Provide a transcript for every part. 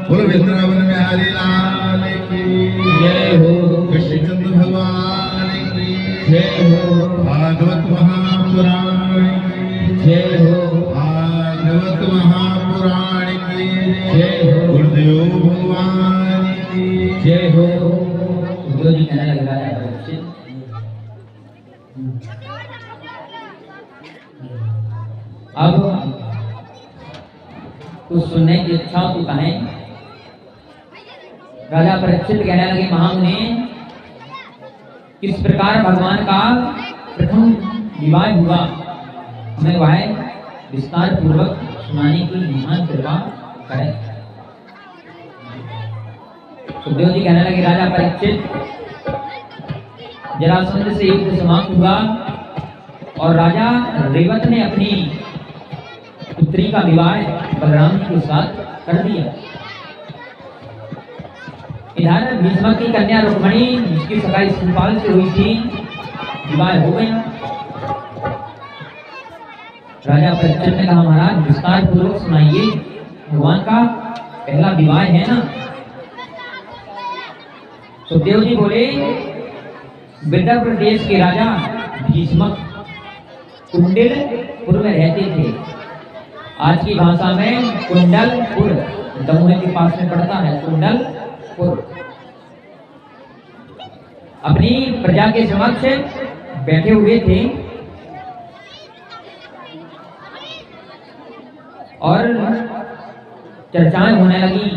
बोलो वृंदावन बिहारी लाल की जय हो। कृष्णचंद्र भगवान की जय हो। भागवत महापुराण की जय हो। भागवत महापुराण की जय हो। गुरुदेव भगवान की जय हो। गुरु जी कहने लगे राजा परीक्षित, अब कुछ सुनने की इच्छा तो कहें। राजा परीक्षित कहने लगे महामुनि, किस प्रकार भगवान का प्रथम विवाह हुआ हमें वह विस्तार पूर्वक सुनाने की महान कृपा करें। सुखदेव जी कहने लगे राजा परीक्षित, जरासंध से युद्ध समाप्त हुआ और राजा रेवत ने अपनी पुत्री का विवाह बलराम जी के साथ कर दिया। इधर भीष्म की कन्या रुक्मणी जिसकी सगाई शिशुपाल से हुई थी, विवाह हो गई। राजा परीक्षित ने कहा महाराज विस्तार पूर्वक सुनाइए, भगवान का पहला विवाह है ना। सुखदेव जी बोले, विदर्भ प्रदेश के राजा भीष्मक कुंडलपुर में रहते थे। आज की भाषा में कुंडलपुर दमोह के पास में पड़ता है। कुंडलपुर अपनी प्रजा के समक्ष बैठे हुए थे और चर्चाएं होने लगी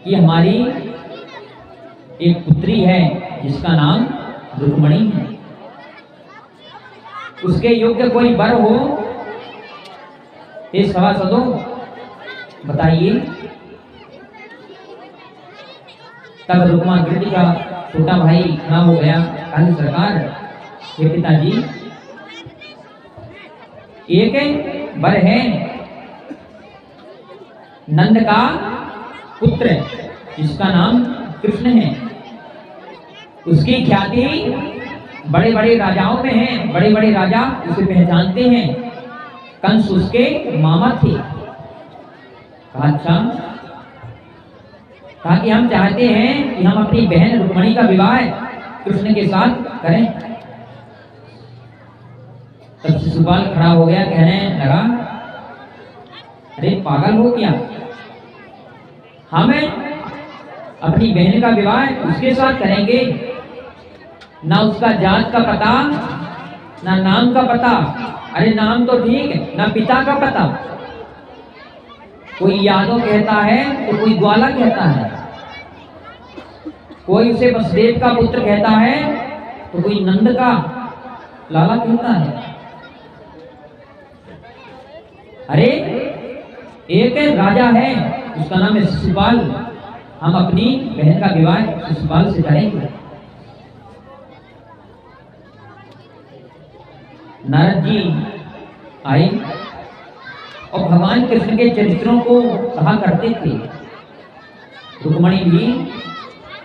कि हमारी एक पुत्री है जिसका नाम रुक्मणी है, उसके योग्य कोई वर हो ये सभासदों बताइए। तब रुक्माग्रज का छोटा भाई खड़ा हो गया, कहा सरकार हे पिताजी, एक वर है नंद का पुत्र जिसका नाम कृष्ण है, उसकी ख्याति बड़े बड़े राजाओं में है, बड़े बड़े राजा उसे पहचानते हैं, कंस उसके मामा थे। कहा अच्छा, कहा कि हम चाहते हैं कि हम अपनी बहन रुक्मणी का विवाह कृष्ण के साथ करें। तब शिशुपाल खड़ा हो गया, कहने लगा अरे पागल हो क्या, हमें अपनी बहन का विवाह उसके साथ करेंगे, ना उसका जात का पता ना नाम का पता। अरे नाम तो ठीक है, ना पिता का पता, कोई यादव कहता है तो कोई ग्वाला कहता है, कोई उसे वसुदेव का पुत्र कहता है तो कोई नंद का लाला कहता है। अरे एक राजा है उसका नाम है शिशुपाल, हम अपनी बहन का विवाह शिशुपाल से करेंगे। नारद जी आए और भगवान कृष्ण के चरित्रों को कहा करते थे। रुक्मणी भी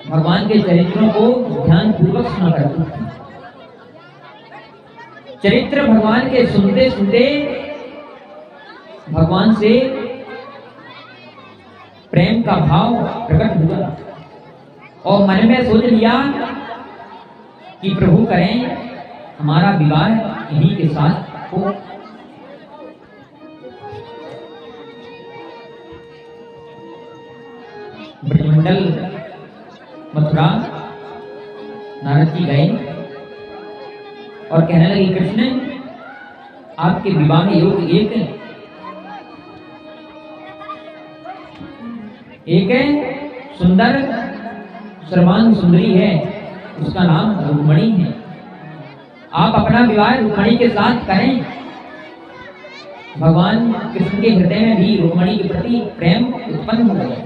भगवान के चरित्रों को ध्यान पूर्वक सुना करती थी। चरित्र भगवान के सुनते सुनते भगवान से प्रेम का भाव प्रकट हुआ और मन में सोच लिया कि प्रभु करें हमारा विवाह इन्हीं के साथ हो। ब्रजमंडल मथुरा नारद जी गए और कहने लगे कृष्ण आपके विवाह योग एक सुंदर सर्वांग सुंदरी है, उसका नाम रुक्मणी है, आप अपना विवाह रुक्मणी के साथ करें। भगवान कृष्ण के हृदय में भी रुक्मणी के प्रति प्रेम उत्पन्न हो गया।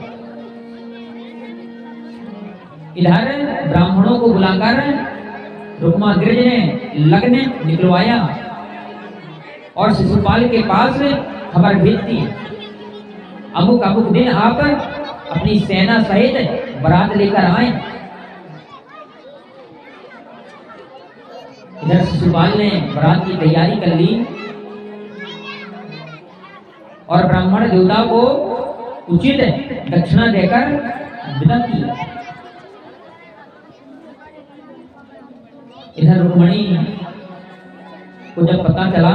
इधर ब्राह्मणों को बुलाकर रुक्माग्रज ने लग्न निकलवाया और शिशुपाल के पास खबर भेज दी, अमुक अमुक दिन आप अपनी सेना सहित बारात लेकर आए। इधर शिशुपाल ने बारात की तैयारी कर ली और ब्राह्मण देवता को उचित दक्षिणा देकर विदा किया। इधर रुक्मणी को जब पता चला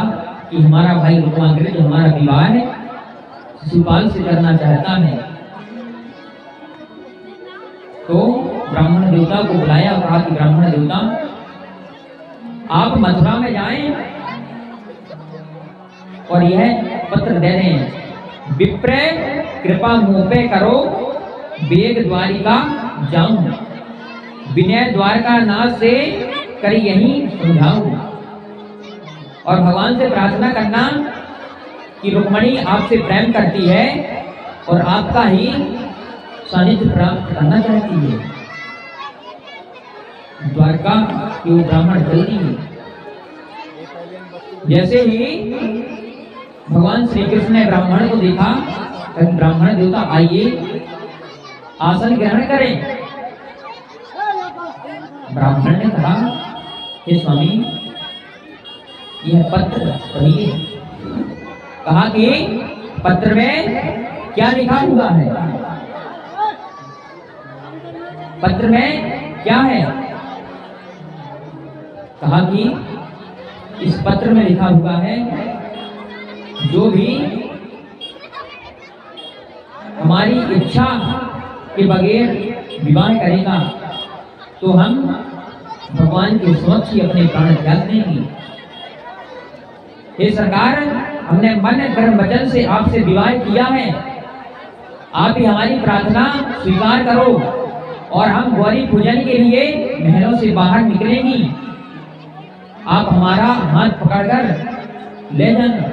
कि हमारा भाई रुक्मांगद जो हमारा विवाह है शिशुपाल से करना चाहता है, तो ब्राह्मण देवता को बुलाया और कहा कि ब्राह्मण देवता आप मथुरा में जाएं और यह पत्र दे दें, विप्र कृपा मुँह पे करो, वेग द्वारिका जाऊं, विनय द्वारका नाथ से कर यही समझाऊं। और भगवान से प्रार्थना करना कि रुक्मणी आपसे प्रेम करती है और आपका ही सानिध्य प्राप्त करना चाहती है। द्वारका की वो ब्राह्मण जल्दी है। जैसे ही भगवान श्री कृष्ण ने ब्राह्मण को देखा, ब्राह्मण देवता आइए आसन ग्रहण करें। ब्राह्मण ने कहा हे स्वामी यह पत्र पढ़िए। कहा कि पत्र में क्या लिखा हुआ है? पत्र में क्या है? कहा कि इस पत्र में लिखा हुआ है जो भी हमारी इच्छा के बगैर विवाह करेगा तो हम भगवान के समक्ष ही अपने प्राण त्याग देंगे। हे सरकार, हमने मन कर्म वचन से आपसे विवाह किया है, आप ही हमारी प्रार्थना स्वीकार करो और हम गौरी पूजन के लिए महलों से बाहर निकलेंगी। आप हमारा हाथ पकड़कर ले जाना।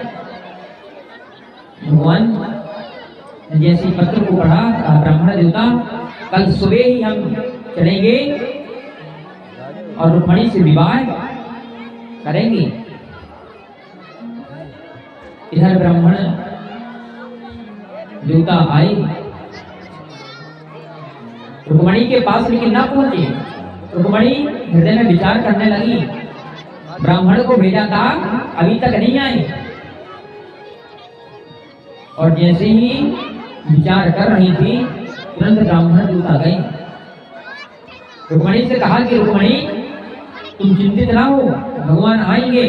भगवान जैसे पत्र को पढ़ा, ब्राह्मण देवता कल सुबह ही हम चलेंगे और रुक्मणी से विवाह करेंगे। इधर ब्राह्मण देवता आए, रुक्मणी के पास लेकिन ना पहुंचे। रुक्मणी हृदय में विचार करने लगी, ब्राह्मण को भेजा था अभी तक नहीं आए। और जैसे ही विचार कर रही थी तुरंत ब्राह्मण देवता गए। रुक्मणी से कहा कि रुक्मणी तुम चिंतित ना हो, भगवान आएंगे।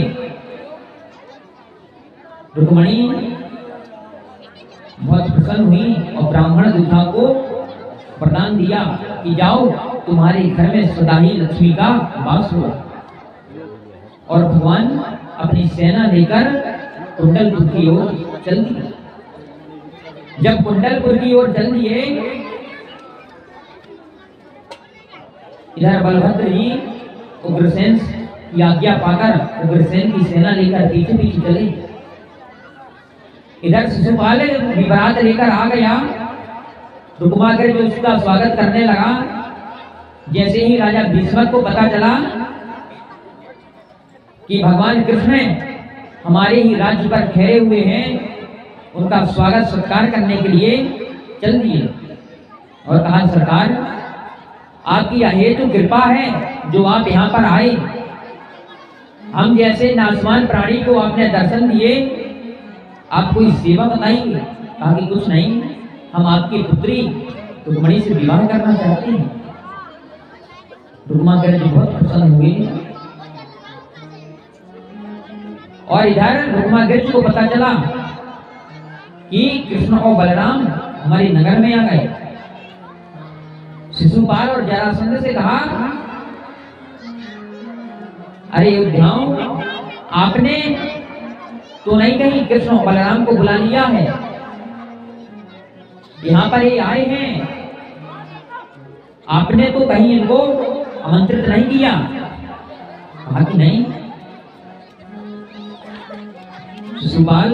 रुक्मणी बहुत प्रसन्न हुई और ब्राह्मण दूता को वरदान दिया कि जाओ तुम्हारे घर में सदा ही लक्ष्मी का वास हो। और भगवान अपनी सेना लेकर कुंडलपुर की ओर चल दिए। जब कुंडलपुर की ओर चल दिए, इधर बलभद्र जी उग्रसेन की आज्ञा पाकर उग्रसेन की सेना लेकर पीछे पीछे चले। इधर शिशुपाल भी बारात लेकर आ गया। रुक्मांगद जो उसका स्वागत करने लगा। जैसे ही राजा भीष्म को पता चला कि भगवान कृष्ण हमारे ही राज्य पर ठहरे हुए हैं, उनका स्वागत सत्कार करने के लिए चल दिए और कहा सरकार आपकी अहेतु कृपा है जो आप यहाँ पर आए। हम जैसे नासवान प्राणी को आपने दर्शन दिए, आप कोई सेवा बताइए। कहा कि कुछ नहीं, हम आपकी पुत्री रुक्मणी से विवाह करना चाहते हैं। रुक्मांगद जी बहुत प्रसन्न हुए और इधर रुक्मांगद को पता चला कि कृष्ण और बलराम हमारे नगर में आ गए। शिशुपाल और जरासंध से कहा अरे योद्धाओं, आपने तो नहीं कहीं कृष्ण और बलराम को बुला लिया है, यहाँ पर ये आए हैं, आपने तो कहीं इनको आमंत्रित नहीं किया। कहा कि नहीं। शिशुपाल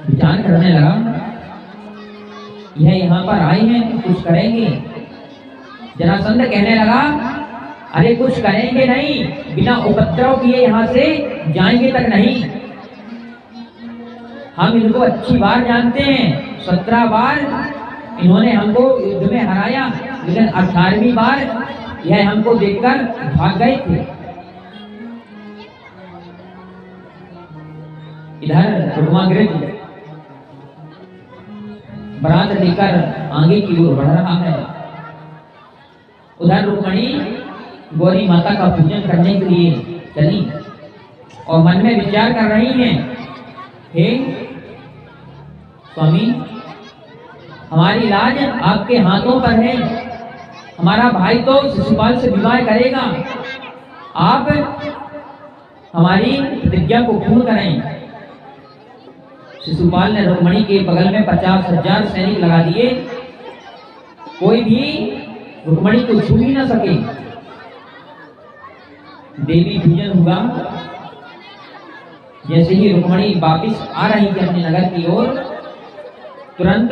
विचार करने लगा, यह यहाँ पर आए हैं कुछ करेंगे। जरासंध कहने लगा अरे कुछ करेंगे नहीं, बिना उपद्रव किए यहाँ से जाएंगे तक नहीं। हम इनको अच्छी बार जानते हैं, 17 बार इन्होंने हमको युद्ध में हराया, लेकिन 18वीं बार यह हमको देखकर भाग गए थे। इधर रुक्मांगद बारात लेकर आगे की ओर बढ़ रहा है। उधर रुक्मणी गौरी माता का पूजन करने के लिए चली और मन में विचार कर रही हैं, हे स्वामी, हमारी लाज आपके हाथों पर है। हमारा भाई तो शिशुपाल से विवाह करेगा, आप हमारी प्रतिज्ञा को पूर्ण करें। शिशुपाल ने रुक्मणी के बगल में 50,000 सैनिक लगा दिए, कोई भी रुक्मणी को छू भी न सके। देवी पूजन हुआ। जैसे ही रुक्मणी वापिस आ रही थी अपने नगर की ओर, तुरंत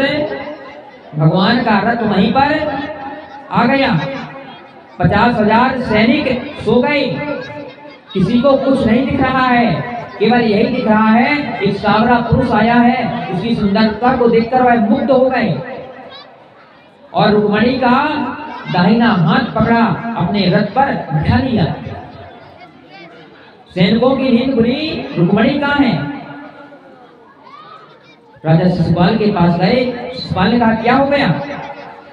भगवान का रथ वहीं पर आ गया। 50,000 सैनिक सो गए, किसी को कुछ नहीं दिख रहा है, केवल यही दिख रहा है एक सावरा पुरुष आया है, उसकी सुंदरता को देखकर वह मुग्ध हो गए और रुक्मणी का दाहिना हाथ पकड़ा, अपने रथ पर बिठा लिया। सैनिकों की नींद खुली, रुक्मणी कहाँ है? राजा शिशुपाल के पास गए। शिशुपाल ने कहा क्या हो गया?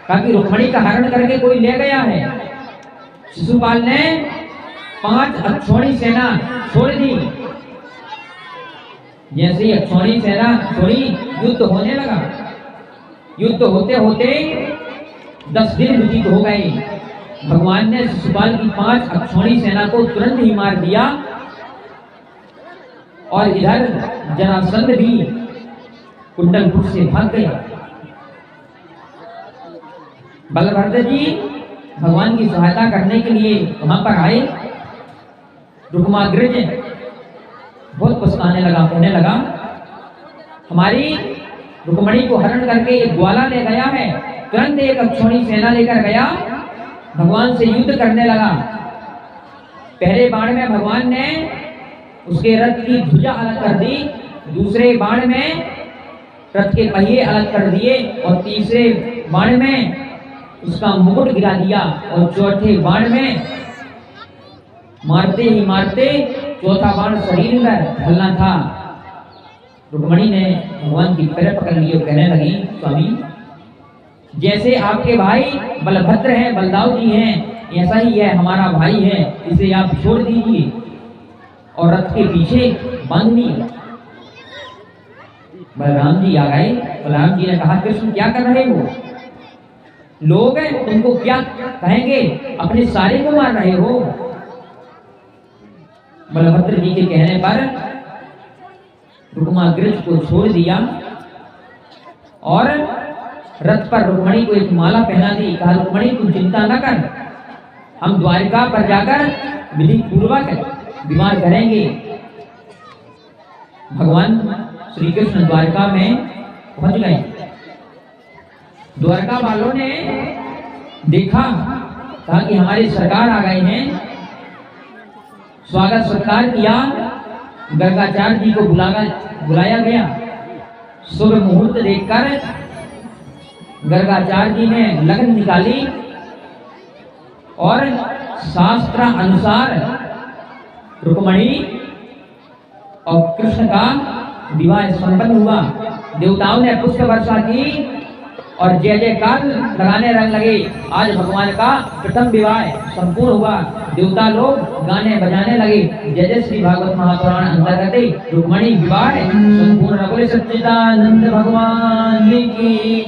कहा कि रुक्मणी का हरण करके कोई ले गया है। शिशुपाल ने 5 अक्षौणी सेना छोड़ दी। जैसे ही अक्षौणी सेना छोड़ी, युद्ध होने लगा। युद्ध होते होते 10 दिन व्यतीत हो गए। भगवान ने शिशुपाल की 5 अक्षौणी सेना को तुरंत ही मार दिया और इधर जरासंध भी कुंडलपुर से भाग गया। बलभद्र जी भगवान की सहायता करने के लिए वहां पर आए। रुक्माग्रज बहुत पछताने लगा, कहने लगा हमारी रुक्मणी को हरण करके एक ग्वाला ले गया है। तुरंत एक अक्षौणी सेना लेकर गया, भगवान से युद्ध करने लगा। पहले बाण में भगवान ने उसके रथ की ध्वजा अलग कर दी, दूसरे बाण में रथ के पहिए अलग कर दिए और तीसरे बाण में उसका मुकुट गिरा दिया और चौथे बाण में मारते ही मारते चौथा बाण शरीर में ढलना था। रुक्मणी ने भगवान की पैर पकड़ ली और कहने लगी, स्वामी, जैसे आपके भाई बलभद्र हैं, बलदाऊ जी हैं, ऐसा ही है हमारा भाई है, इसे आप छोड़ दीजिए और रथ के पीछे बांध लीजिए। बलराम जी आ गए। बलराम जी ने कहा, कृष्ण क्या कर रहे हो? लोग तुमको क्या कहेंगे? अपने सारे को मार रहे हो। बलभद्र जी के कहने पर रुक्माग्रज को छोड़ दिया और रथ पर रुक्मणी को एक माला पहना दी। कहा, रुक्मणी तुम चिंता न कर, हम द्वारिका पर जाकर विधि पूर्वक विवाह करेंगे। भगवान श्री कृष्ण द्वारका में पहुंच गए। द्वारका वालों ने देखा, कहा कि हमारे सरकार आ गए हैं। स्वागत सत्कार किया। गर्गाचार्य जी को बुलाया गया। शुभ मुहूर्त देखकर गर्गाचार्य जी ने लगन निकाली और शास्त्र अनुसार रुक्मणी और कृष्ण का विवाह संपन्न हुआ। देवताओं ने पुष्प वर्षा की और जय जयकार लगाने लगे। आज भगवान का प्रथम विवाह संपूर्ण हुआ। देवता लोग गाने बजाने लगे। जय जय श्री भागवत महापुराण अंतर्गत रुक्मणी विवाह संपूर्ण। बोले सच्चिदानंद भगवान की